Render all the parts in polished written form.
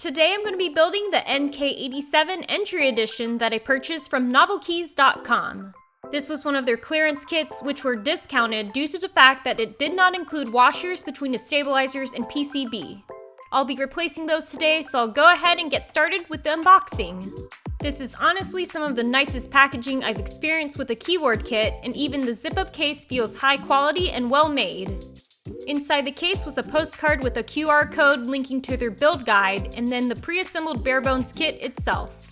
Today I'm going to be building the NK87 entry edition that I purchased from NovelKeys.com. This was one of their clearance kits, which were discounted due to the fact that it did not include washers between the stabilizers and PCB. I'll be replacing those today, so I'll go ahead and get started with the unboxing. This is honestly some of the nicest packaging I've experienced with a keyboard kit, and even the zip-up case feels high quality and well made. Inside the case was a postcard with a QR code linking to their build guide, and then the pre-assembled barebones kit itself.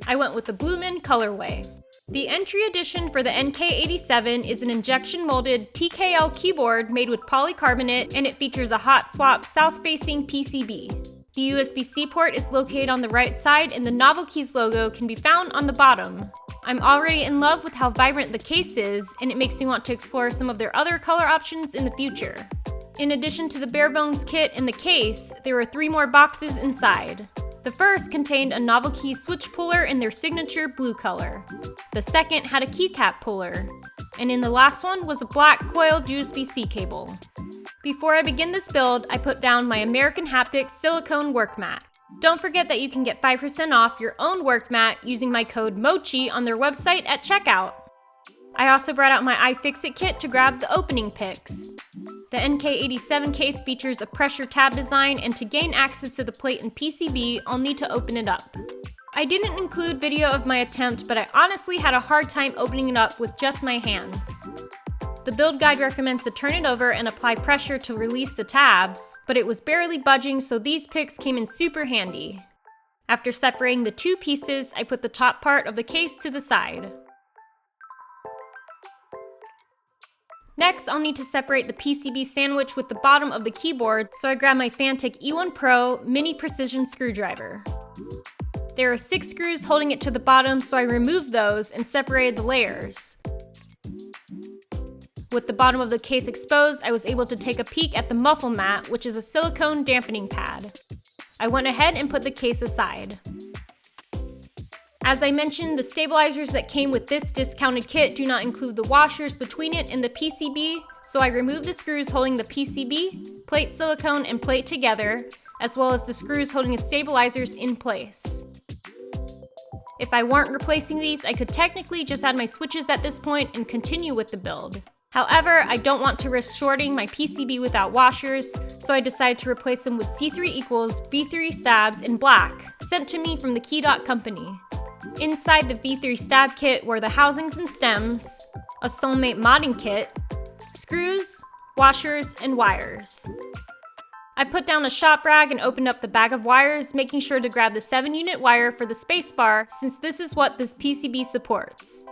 I went with the Blumen colorway. The entry edition for the NK87 is an injection molded TKL keyboard made with polycarbonate, and it features a hot swap south-facing PCB. The USB-C port is located on the right side, and the NovelKeys logo can be found on the bottom. I'm already in love with how vibrant the case is, and it makes me want to explore some of their other color options in the future. In addition to the barebones kit and the case, there were 3 more boxes inside. The first contained a NovelKeys switch puller in their signature blue color. The second had a keycap puller. And in the last one was a black coiled USB-C cable. Before I begin this build, I put down my American Haptic silicone work mat. Don't forget that you can get 5% off your own work mat using my code MOCHI on their website at checkout. I also brought out my iFixit kit to grab the opening picks. The NK87 case features a pressure tab design, and to gain access to the plate and PCB, I'll need to open it up. I didn't include video of my attempt, but I honestly had a hard time opening it up with just my hands. The build guide recommends to turn it over and apply pressure to release the tabs, but it was barely budging, so these picks came in super handy. After separating the 2 pieces, I put the top part of the case to the side. Next, I'll need to separate the PCB sandwich with the bottom of the keyboard, so I grab my Fantic E1 Pro mini precision screwdriver. There are 6 screws holding it to the bottom, so I removed those and separated the layers. With the bottom of the case exposed, I was able to take a peek at the muffle mat, which is a silicone dampening pad. I went ahead and put the case aside. As I mentioned, the stabilizers that came with this discounted kit do not include the washers between it and the PCB, so I removed the screws holding the PCB, plate silicone, and plate together, as well as the screws holding the stabilizers in place. If I weren't replacing these, I could technically just add my switches at this point and continue with the build. However, I don't want to risk shorting my PCB without washers, so I decided to replace them with C³EQUALZ V3 stabs in black, sent to me from the Key company. Inside the V3 stab kit were the housings and stems, a soulmate modding kit, screws, washers, and wires. I put down a shop rag and opened up the bag of wires, making sure to grab the 7-unit wire for the spacebar, since this is what this PCB supports.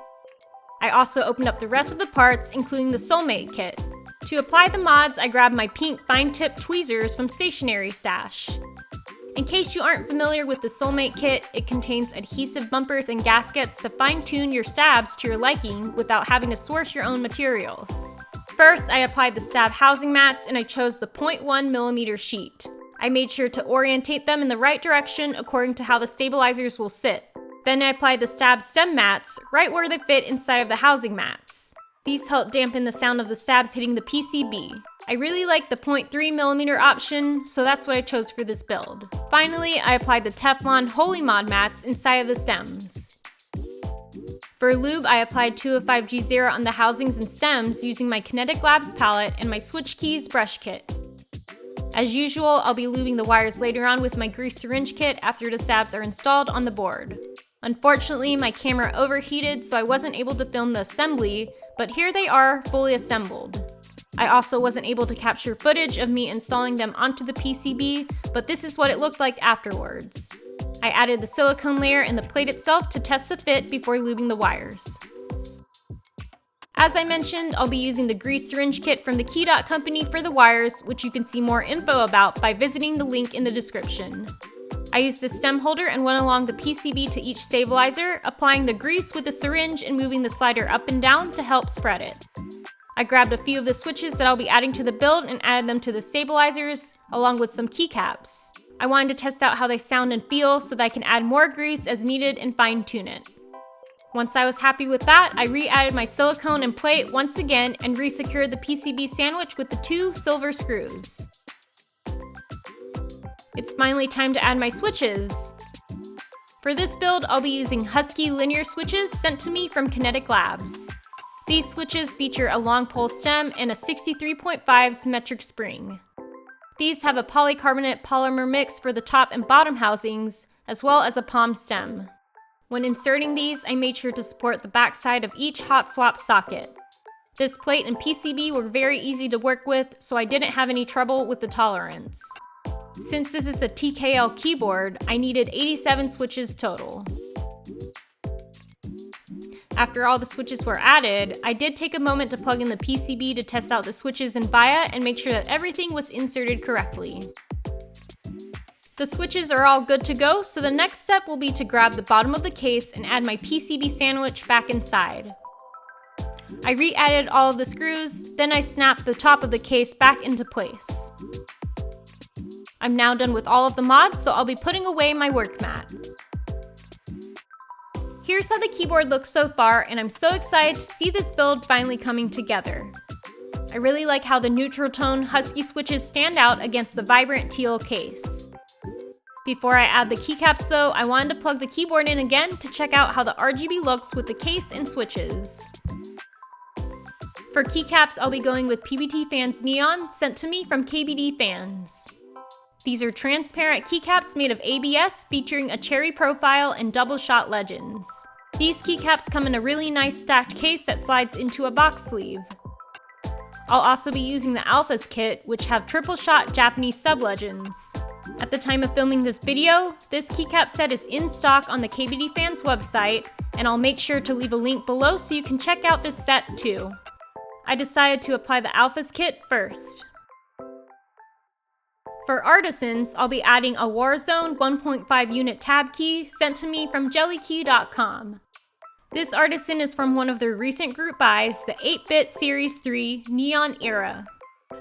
I also opened up the rest of the parts, including the soulmate kit. To apply the mods, I grabbed my pink fine-tip tweezers from Stationery Stash. In case you aren't familiar with the soulmate kit, it contains adhesive bumpers and gaskets to fine-tune your stabs to your liking without having to source your own materials. First, I applied the stab housing mats, and I chose the 0.1mm sheet. I made sure to orientate them in the right direction according to how the stabilizers will sit. Then I applied the stab stem mats right where they fit inside of the housing mats. These help dampen the sound of the stabs hitting the PCB. I really like the 0.3mm option, so that's what I chose for this build. Finally, I applied the Teflon Holy Mod mats inside of the stems. For lube, I applied 205G0 on the housings and stems using my Kinetic Labs palette and my C³EQUALZ brush kit. As usual, I'll be lubing the wires later on with my grease syringe kit after the stabs are installed on the board. Unfortunately, my camera overheated, so I wasn't able to film the assembly, but here they are, fully assembled. I also wasn't able to capture footage of me installing them onto the PCB, but this is what it looked like afterwards. I added the silicone layer and the plate itself to test the fit before lubing the wires. As I mentioned, I'll be using the grease syringe kit from the Key company for the wires, which you can see more info about by visiting the link in the description. I used the stem holder and went along the PCB to each stabilizer, applying the grease with the syringe and moving the slider up and down to help spread it. I grabbed a few of the switches that I'll be adding to the build and added them to the stabilizers, along with some keycaps. I wanted to test out how they sound and feel so that I can add more grease as needed and fine-tune it. Once I was happy with that, I re-added my silicone and plate once again and re-secured the PCB sandwich with the 2 silver screws. It's finally time to add my switches. For this build, I'll be using Husky linear switches sent to me from Kinetic Labs. These switches feature a long pole stem and a 63.5 symmetric spring. These have a polycarbonate polymer mix for the top and bottom housings, as well as a palm stem. When inserting these, I made sure to support the back side of each hot swap socket. This plate and PCB were very easy to work with, so I didn't have any trouble with the tolerance. Since this is a TKL keyboard, I needed 87 switches total. After all the switches were added, I did take a moment to plug in the PCB to test out the switches in VIA and make sure that everything was inserted correctly. The switches are all good to go, so the next step will be to grab the bottom of the case and add my PCB sandwich back inside. I re-added all of the screws, then I snapped the top of the case back into place. I'm now done with all of the mods, so I'll be putting away my work mat. Here's how the keyboard looks so far, and I'm so excited to see this build finally coming together. I really like how the neutral tone Husky switches stand out against the vibrant teal case. Before I add the keycaps though, I wanted to plug the keyboard in again to check out how the RGB looks with the case and switches. For keycaps, I'll be going with PBTfans Neon, sent to me from PBTfans. These are transparent keycaps made of ABS featuring a cherry profile and double shot legends. These keycaps come in a really nice stacked case that slides into a box sleeve. I'll also be using the Alphas kit, which have triple shot Japanese sub-legends. At the time of filming this video, this keycap set is in stock on the PBTfans website, and I'll make sure to leave a link below so you can check out this set too. I decided to apply the Alphas kit first. For Artisans, I'll be adding a Warzone 1.5 unit tab key sent to me from jellykey.com. This Artisan is from one of their recent group buys, the 8-bit Series 3 Neon Era.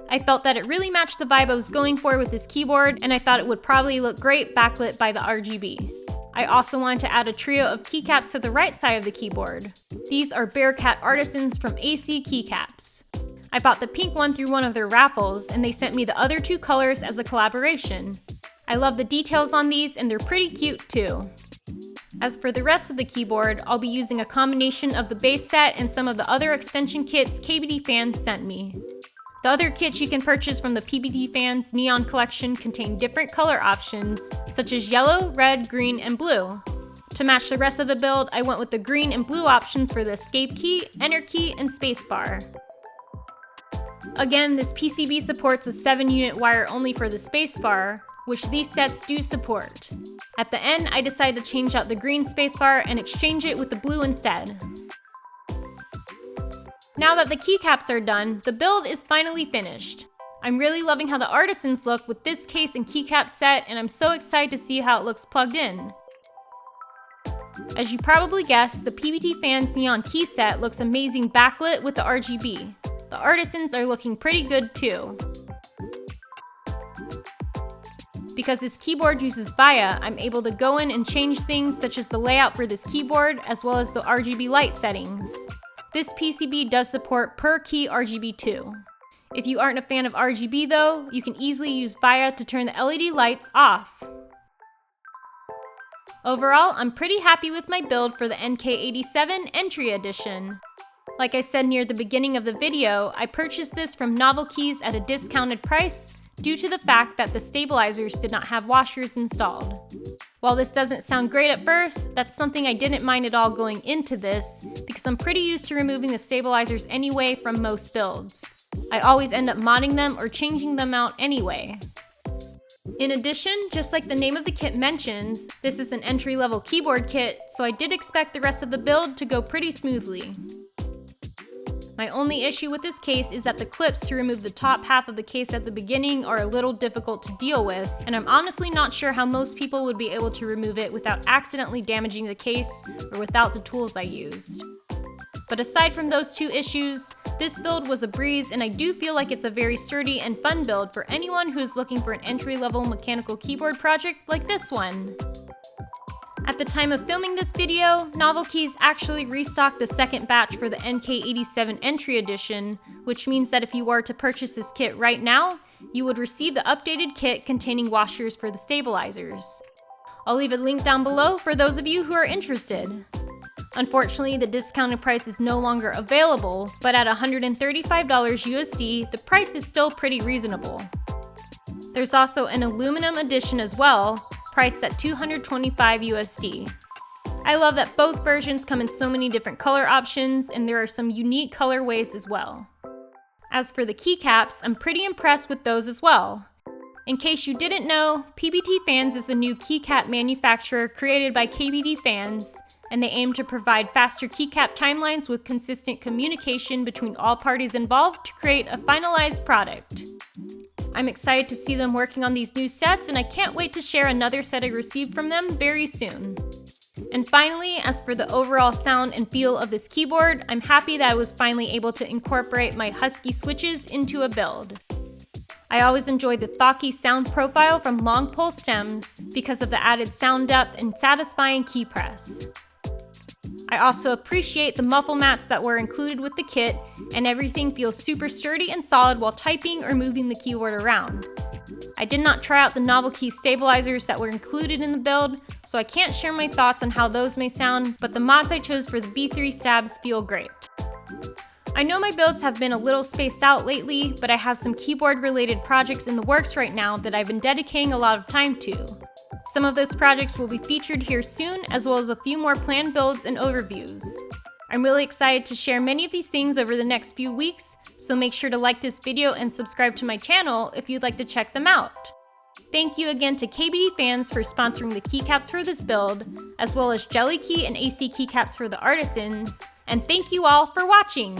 I felt that it really matched the vibe I was going for with this keyboard, and I thought it would probably look great backlit by the RGB. I also wanted to add a trio of keycaps to the right side of the keyboard. These are Bearcat Artisans from AC Keycaps. I bought the pink one through one of their raffles, and they sent me the other two colors as a collaboration. I love the details on these, and they're pretty cute too. As for the rest of the keyboard, I'll be using a combination of the base set and some of the other extension kits PBTfans sent me. The other kits you can purchase from the PBTfans Neon collection contain different color options, such as yellow, red, green, and blue. To match the rest of the build, I went with the green and blue options for the escape key, enter key, and spacebar. Again, this PCB supports a 7-unit wire only for the spacebar, which these sets do support. At the end, I decided to change out the green spacebar and exchange it with the blue instead. Now that the keycaps are done, the build is finally finished. I'm really loving how the Artisans look with this case and keycap set, and I'm so excited to see how it looks plugged in. As you probably guessed, the PBTfans Neon key set looks amazing backlit with the RGB. The Artisans are looking pretty good too. Because this keyboard uses VIA, I'm able to go in and change things such as the layout for this keyboard as well as the RGB light settings. This PCB does support per key RGB too. If you aren't a fan of RGB though, you can easily use VIA to turn the LED lights off. Overall, I'm pretty happy with my build for the NK87 Entry Edition. Like I said near the beginning of the video, I purchased this from NovelKeys at a discounted price due to the fact that the stabilizers did not have washers installed. While this doesn't sound great at first, that's something I didn't mind at all going into this because I'm pretty used to removing the stabilizers anyway from most builds. I always end up modding them or changing them out anyway. In addition, just like the name of the kit mentions, this is an entry-level keyboard kit, so I did expect the rest of the build to go pretty smoothly. My only issue with this case is that the clips to remove the top half of the case at the beginning are a little difficult to deal with, and I'm honestly not sure how most people would be able to remove it without accidentally damaging the case or without the tools I used. But aside from those two issues, this build was a breeze, and I do feel like it's a very sturdy and fun build for anyone who's looking for an entry-level mechanical keyboard project like this one. At the time of filming this video, NovelKeys actually restocked the second batch for the NK87 Entry Edition, which means that if you were to purchase this kit right now, you would receive the updated kit containing washers for the stabilizers. I'll leave a link down below for those of you who are interested. Unfortunately, the discounted price is no longer available, but at $135 USD, the price is still pretty reasonable. There's also an aluminum edition as well, priced at $225 USD. I love that both versions come in so many different color options, and there are some unique colorways as well. As for the keycaps, I'm pretty impressed with those as well. In case you didn't know, PBTfans is a new keycap manufacturer created by PBTfans, and they aim to provide faster keycap timelines with consistent communication between all parties involved to create a finalized product. I'm excited to see them working on these new sets, and I can't wait to share another set I received from them very soon. And finally, as for the overall sound and feel of this keyboard, I'm happy that I was finally able to incorporate my Husky switches into a build. I always enjoy the thocky sound profile from long pull stems because of the added sound depth and satisfying key press. I also appreciate the muffle mats that were included with the kit, and everything feels super sturdy and solid while typing or moving the keyboard around. I did not try out the NovelKeys stabilizers that were included in the build, so I can't share my thoughts on how those may sound, but the mods I chose for the V3 stabs feel great. I know my builds have been a little spaced out lately, but I have some keyboard-related projects in the works right now that I've been dedicating a lot of time to. Some of those projects will be featured here soon, as well as a few more planned builds and overviews. I'm really excited to share many of these things over the next few weeks, so make sure to like this video and subscribe to my channel if you'd like to check them out. Thank you again to PBTfans for sponsoring the keycaps for this build, as well as Jelly Key and AC Keycaps for the Artisans, and thank you all for watching!